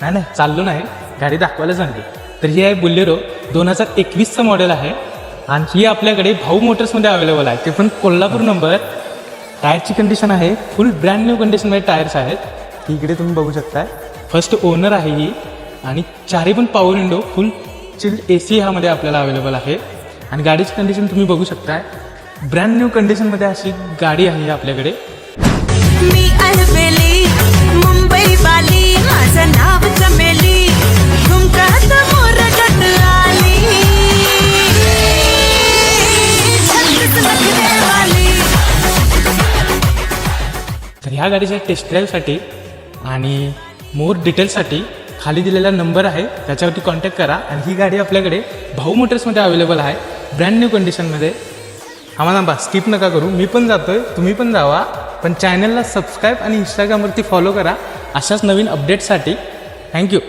नाही चाललो नाही, गाडी दाखवायला सांगते. तर ही आहे बुलेरो 2021चं मॉडेल आहे आणि ही आपल्याकडे भाऊ मोटर्समध्ये अवेलेबल आहे, ते पण कोल्हापूर नंबर. टायरची कंडिशन आहे फुल ब्रँड न्यू कंडिशनमध्ये टायर्स आहेत. ही इकडे तुम्ही बघू शकताय. फर्स्ट ओनर आहे ही आणि चारही पण पॉवर विंडो फुल चिल्ड AC ह्यामध्ये आपल्याला अवेलेबल आहे. आणि गाडीची कंडिशन तुम्ही बघू शकताय, ब्रँड न्यू कंडिशनमध्ये अशी गाडी आहे आपल्याकडे. मी अल्बेली मुंबई वाली, माझं नाव चमेली, झुमकात मोरगत आली, छत्तीस नखरेवाली. तर ह्या गाडीच्या टेस्ट ड्राईव्हसाठी आणि मोर डिटेल्ससाठी खाली दिलेला नंबर आहे त्याच्यावरती कॉन्टॅक्ट करा. आणि ही गाडी आपल्याकडे भाऊ मोटर्समध्ये अवेलेबल आहे ब्रँड न्यू कंडिशनमध्ये. आम्हाला स्किप नका करू, मी पण जातोय, तुम्ही पण जावा. पण चॅनलला सबस्क्राईब आणि इंस्टाग्रामवरती फॉलो करा अशाच नवीन अपडेट्ससाठी. थँक्यू.